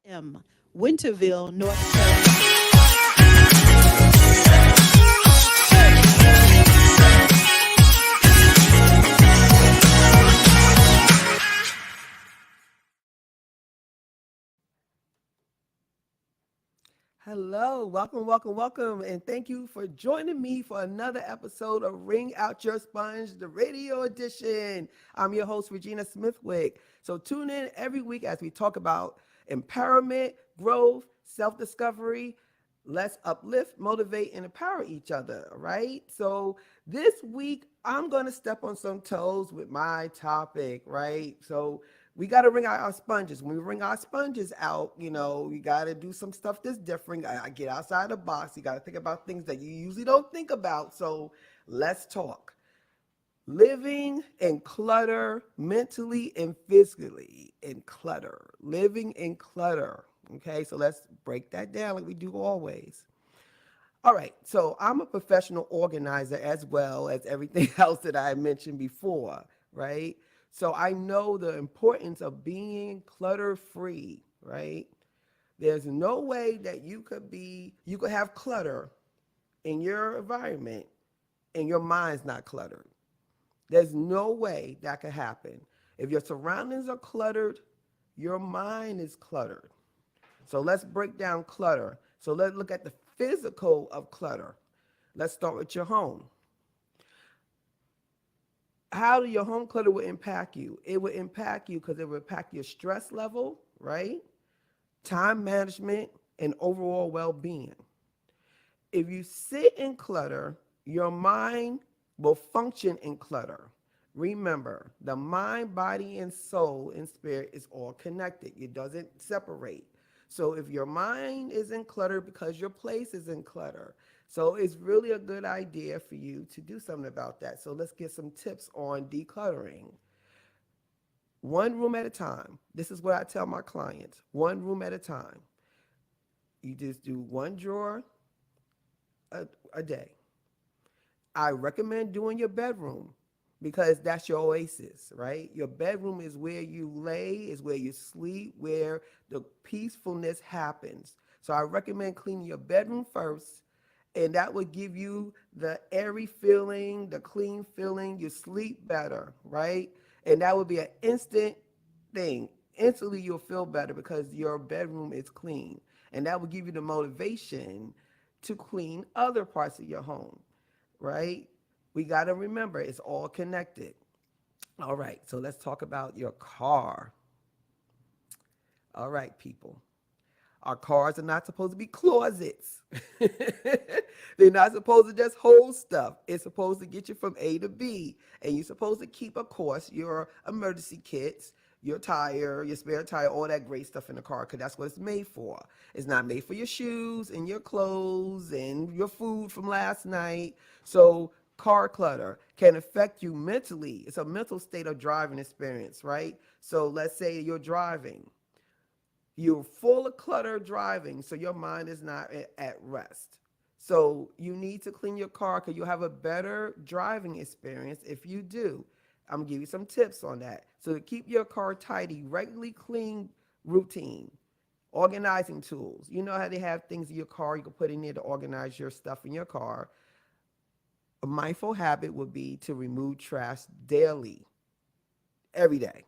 Winterville, North Carolina. Hello, welcome, and thank you for joining me for another episode of Ring Out Your Sponge, the radio edition. I'm your host, Regina Smithwick. So tune in every week as we talk about empowerment, growth, self-discovery. Let's uplift, motivate, and empower each other, right? So this week, I'm going to step on some toes with my topic, right? So we got to wring out our sponges. When we wring our sponges out, we got to do some stuff that's different. I get outside the box. You got to think about things that you usually don't think about. So let's talk. Living in clutter, mentally and physically in clutter. Living in clutter. Okay, so let's break that down like we do always. All right, so I'm a professional organizer as well as everything else that I mentioned before, right? So I know the importance of being clutter free, right? There's no way that you could have clutter in your environment and your mind's not cluttered. There's no way that could happen. If your surroundings are cluttered, your mind is cluttered. So let's break down clutter. So let's look at the physical of clutter. Let's start with your home. How do your home clutter will impact you? It will impact you because it will impact your stress level, right? Time management and overall well-being. If you sit in clutter, your mind will function in clutter. Remember, the mind, body, and soul and spirit is all connected. It doesn't separate. So if your mind is in clutter because your place is in clutter, so it's really a good idea for you to do something about that. So let's get some tips on decluttering. One room at a time. This is what I tell my clients. One room at a time. You just do one drawer a day. I recommend doing your bedroom because that's your oasis, right? Your bedroom is where you lay, is where you sleep, where the peacefulness happens. So I recommend cleaning your bedroom first, and that would give you the airy feeling, the clean feeling. You sleep better, right? And that would be an instant thing. Instantly, you'll feel better because your bedroom is clean. And that will give you the motivation to clean other parts of your home, right? We got to remember it's all connected. All right, so let's talk about your car. All right, people. Our cars are not supposed to be closets. They're not supposed to just hold stuff. It's supposed to get you from A to B. And you're supposed to keep, of course, your emergency kits, your tire, your spare tire, all that great stuff in the car, because that's what it's made for. It's not made for your shoes and your clothes and your food from last night. So car clutter can affect you mentally. It's a mental state of driving experience, right? So let's say you're driving. You're full of clutter driving, so your mind is not at rest. So you need to clean your car because you'll have a better driving experience if you do. I'm gonna give you some tips on that. So to keep your car tidy, regularly clean routine, organizing tools. You know how they have things in your car you can put in there to organize your stuff in your car. A mindful habit would be to remove trash daily, every day.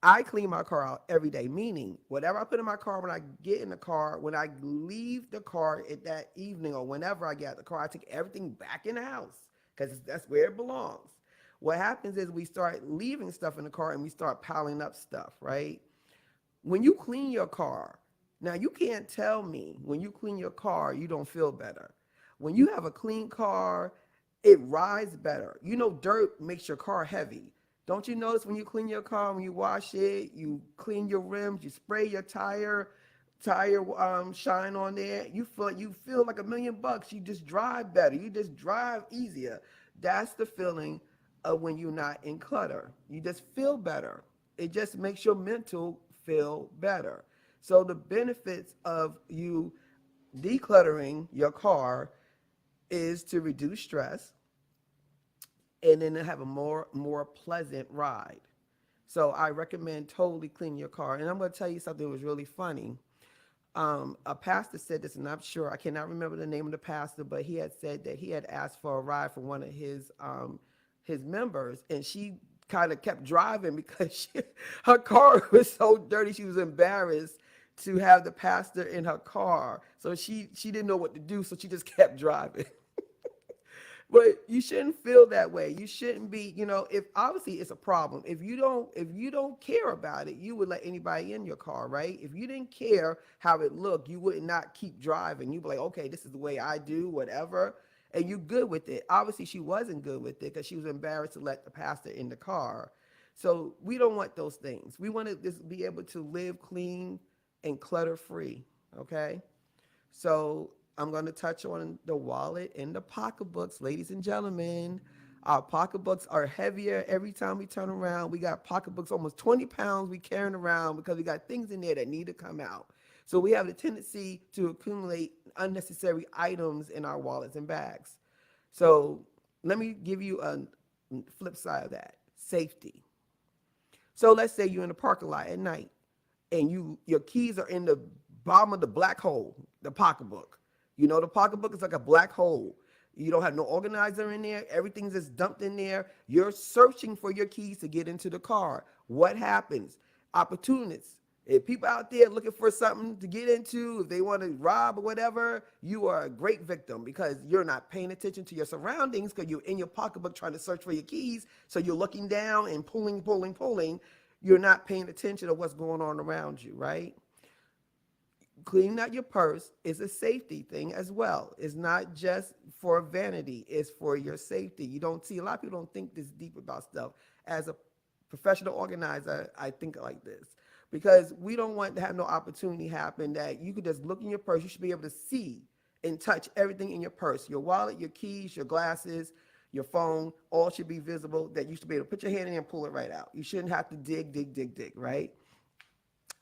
I clean my car out every day, meaning whatever I put in my car when I get in the car, when I leave the car at that evening or whenever I get out the car, I take everything back in the house because that's where it belongs. What happens is we start leaving stuff in the car and we start piling up stuff, right? When you clean your car, now you can't tell me when you clean your car, you don't feel better. When you have a clean car, it rides better. You know, dirt makes your car heavy. Don't you notice when you clean your car, when you wash it, you clean your rims, you spray your tire shine on there, you feel like $1,000,000. You just drive better. You just drive easier. That's the feeling of when you're not in clutter. You just feel better. It just makes your mental feel better. So the benefits of you decluttering your car is to reduce stress and then have a more pleasant ride. So I recommend totally clean your car. And I'm going to tell you something that was really funny. A pastor said this, and I'm sure I cannot remember the name of the pastor, but he had said that he had asked for a ride from one of his members, and she kind of kept driving because her car was so dirty. She was embarrassed to have the pastor in her car, so she didn't know what to do, so she just kept driving. But you shouldn't feel that way. You shouldn't be, if obviously it's a problem. If you don't care about it, you would let anybody in your car, right? If you didn't care how it looked, you would not keep driving. You'd be like, okay, this is the way I do, whatever. And you good with it. Obviously she wasn't good with it because she was embarrassed to let the pastor in the car. So we don't want those things. We want to just be able to live clean and clutter free. Okay. So I'm going to touch on the wallet and the pocketbooks, ladies and gentlemen. Our pocketbooks are heavier every time we turn around. We got pocketbooks almost 20 pounds we carrying around because we got things in there that need to come out. So we have the tendency to accumulate unnecessary items in our wallets and bags. So let me give you a flip side of that: safety. So let's say you're in the parking lot at night and your keys are in the bottom of the black hole, the pocketbook. The pocketbook is like a black hole. You don't have no organizer in there. Everything's just dumped in there. You're searching for your keys to get into the car. What happens? Opportunists. If people out there looking for something to get into, if they want to rob or whatever, you are a great victim because you're not paying attention to your surroundings because you're in your pocketbook trying to search for your keys. So you're looking down and pulling, pulling, pulling. You're not paying attention to what's going on around you, right? Cleaning out your purse is a safety thing as well. It's not just for vanity, it's for your safety. You don't see, a lot of people don't think this deep about stuff. As a professional organizer, I think like this because we don't want to have no opportunity happen that you could just look in your purse. You should be able to see and touch everything in your purse: your wallet, your keys, your glasses, your phone. All should be visible, that you should be able to put your hand in and pull it right out. You shouldn't have to dig, dig, dig, dig, right?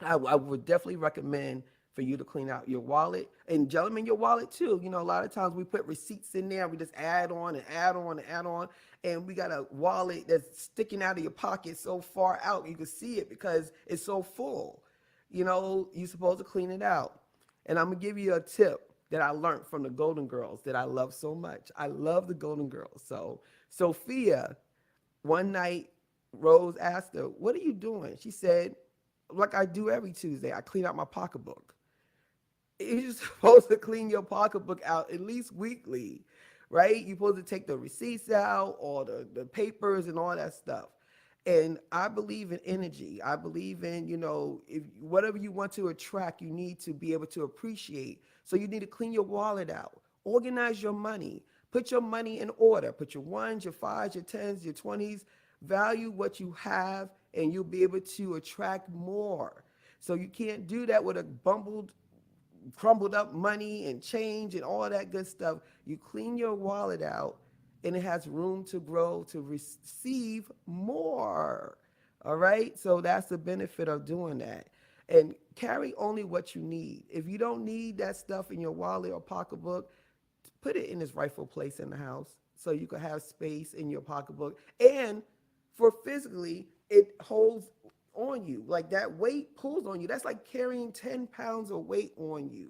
I would definitely recommend for you to clean out your wallet, and gentlemen, your wallet too. A lot of times we put receipts in there, we just add on and add on and add on, and we got a wallet that's sticking out of your pocket so far out you can see it because it's so full. You're supposed to clean it out. And I'm gonna give you a tip that I learned from the Golden Girls that I love so much. I love the Golden Girls. So Sophia, one night, Rose asked her, "What are you doing?" She said, "Like I do every Tuesday, I clean out my pocketbook." You're supposed to clean your pocketbook out at least weekly, right? You're supposed to take the receipts out, or the papers and all that stuff. And I believe in energy. I believe in, if whatever you want to attract, you need to be able to appreciate. So you need to clean your wallet out, organize your money, put your money in order, put your ones, your fives, your tens, your 20s, value what you have, and you'll be able to attract more. So you can't do that with a crumbled up money and change and all that good stuff. You clean your wallet out and it has room to grow to receive more. All right. So that's the benefit of doing that. And carry only what you need. If you don't need that stuff in your wallet or pocketbook, put it in its rightful place in the house so you can have space in your pocketbook. And for physically, it holds on you. Like that weight pulls on you. That's like carrying 10 pounds of weight on you.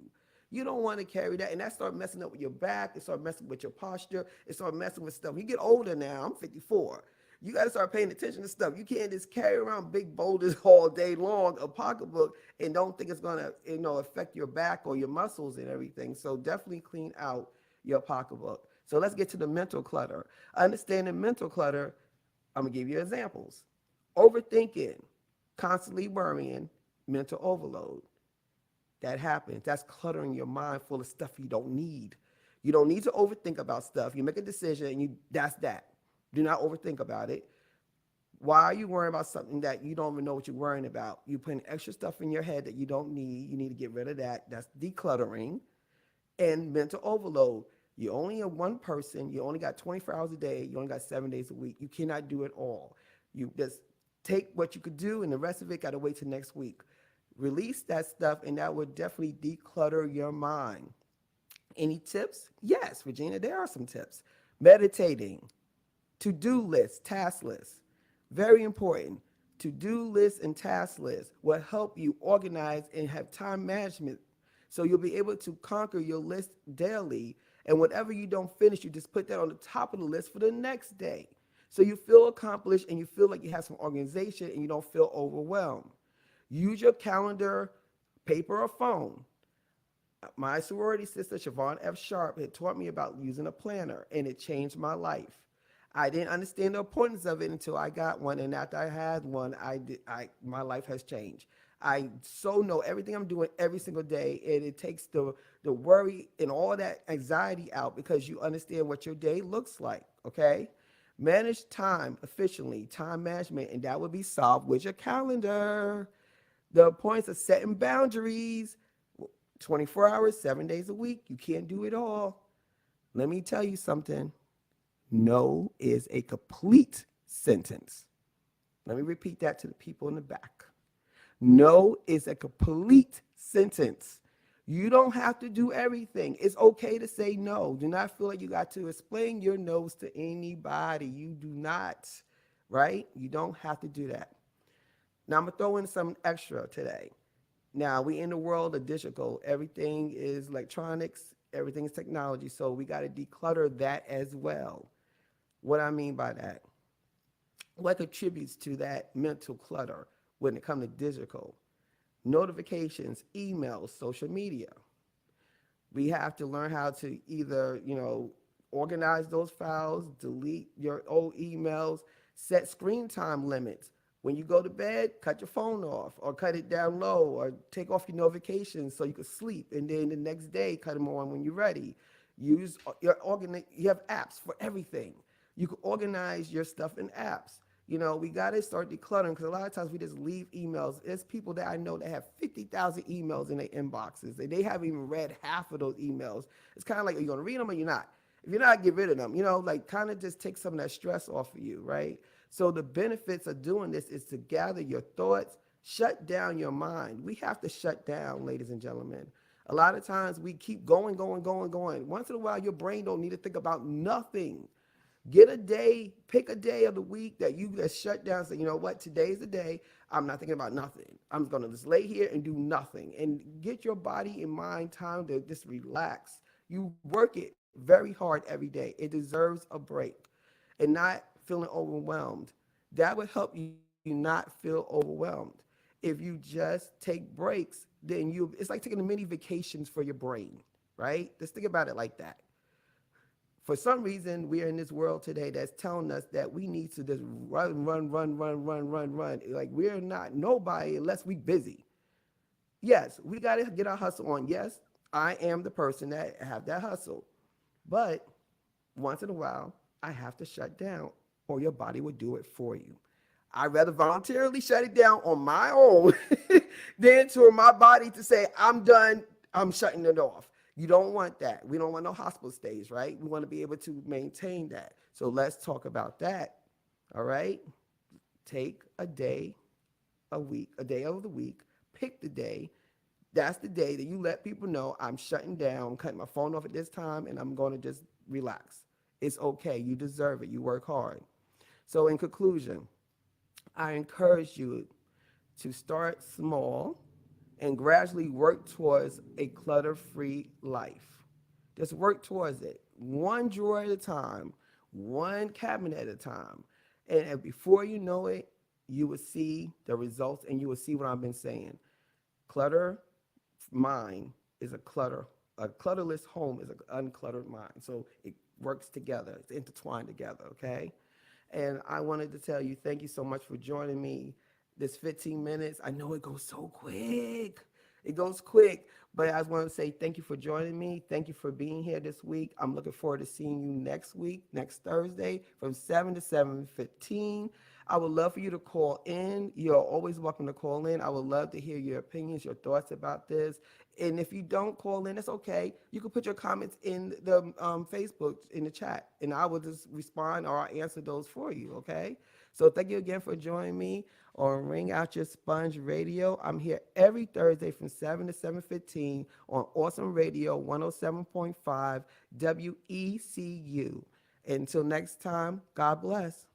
You don't want to carry that. And that start messing up with your back. It start messing with your posture. It start messing with stuff. You get older now. I'm 54. You got to start paying attention to stuff. You can't just carry around big boulders all day long, a pocketbook, and don't think it's going to, affect your back or your muscles and everything. So definitely clean out your pocketbook. So let's get to the mental clutter. Understanding mental clutter, I'm going to give you examples. Overthinking, constantly worrying, mental overload. That happens. That's cluttering your mind full of stuff you don't need. You don't need to overthink about stuff. You make a decision and that's that. Do not overthink about it. Why are you worrying about something that you don't even know what you're worrying about? You're putting extra stuff in your head that you don't need. You need to get rid of that. That's decluttering. And mental overload. You only are one person. You only got 24 hours a day. You only got 7 days a week. You cannot do it all. You just take what you could do, and the rest of it got to wait till next week. Release that stuff, and that would definitely declutter your mind. Any tips? Yes, Regina, there are some tips. Meditating, to-do list, task list. Very important. To-do lists and task lists will help you organize and have time management. So you'll be able to conquer your list daily. And whatever you don't finish, you just put that on the top of the list for the next day. So you feel accomplished and you feel like you have some organization and you don't feel overwhelmed. Use your calendar, paper or phone. My sorority sister, Siobhan F. Sharp, had taught me about using a planner, and it changed my life. I didn't understand the importance of it until I got one, and after I had one, my life has changed. I so know everything I'm doing every single day, and it takes the worry and all that anxiety out because you understand what your day looks like. Okay, manage time efficiently, time management, and that would be solved with your calendar. The points of setting boundaries. 24 hours, 7 days a week. You can't do it all. Let me tell you something. No is a complete sentence. Let me repeat that to the people in the back. No is a complete sentence. You don't have to do everything. It's okay to say no. Do not feel like you got to explain your no's to anybody. You do not, right? You don't have to do that. Now I'm going to throw in some extra today. Now we in the world of digital. Everything is electronics. Everything is technology. So we got to declutter that as well. What I mean by that, what contributes to that mental clutter when it comes to digital? Notifications, emails, social media. We have to learn how to either, organize those files, delete your old emails, set screen time limits. When you go to bed, cut your phone off or cut it down low or take off your notifications so you can sleep. And then the next day, cut them on when you're ready. You have apps for everything. You can organize your stuff in apps. We got to start decluttering because a lot of times we just leave emails. There's people that I know that have 50,000 emails in their inboxes and they haven't even read half of those emails. It's kind of like, are you going to read them or you're not? If you're not, get rid of them, kind of just take some of that stress off of you, right? So the benefits of doing this is to gather your thoughts, shut down your mind. We have to shut down, ladies and gentlemen. A lot of times we keep going, going, going, going. Once in a while, your brain don't need to think about nothing. Get a day, pick a day of the week that you just shut down. Say, you know what, today's the day. I'm not thinking about nothing. I'm going to just lay here and do nothing. And get your body and mind time to just relax. You work it very hard every day. It deserves a break and not feeling overwhelmed. That would help you not feel overwhelmed. If you just take breaks, then it's like taking mini vacations for your brain, right? Just think about it like that. For some reason, we are in this world today that's telling us that we need to just run, run, run, run, run, run, run. Like we're not nobody unless we busy. Yes, we got to get our hustle on. Yes, I am the person that have that hustle. But once in a while, I have to shut down or your body will do it for you. I'd rather voluntarily shut it down on my own than to my body to say, I'm done, I'm shutting it off. You don't want that. We don't want no hospital stays, right? We want to be able to maintain that. So let's talk about that. All right? Take a day a week, a day of the week, pick the day. That's the day that you let people know I'm shutting down, cutting my phone off at this time, and I'm going to just relax. It's okay. You deserve it. You work hard. So in conclusion, I encourage you to start small and gradually work towards a clutter-free life. Just work towards it, one drawer at a time, one cabinet at a time. And before you know it, you will see the results and you will see what I've been saying. Clutter mind is a clutterless home is an uncluttered mind. So it works together, it's intertwined together, okay? And I wanted to tell you, thank you so much for joining me. This 15 minutes, I know it goes so quick. It goes quick, but I just want to say thank you for joining me. Thank you for being here this week. I'm looking forward to seeing you next week, next Thursday from 7 to 7:15. I would love for you to call in. You're always welcome to call in. I would love to hear your opinions, your thoughts about this. And if you don't call in, it's okay. You can put your comments in the Facebook, in the chat, and I will just respond or I'll answer those for you, okay? So thank you again for joining me on Ring Out Your Sponge Radio. I'm here every Thursday from 7 to 7:15 on Awesome Radio 107.5 WECU. Until next time, God bless.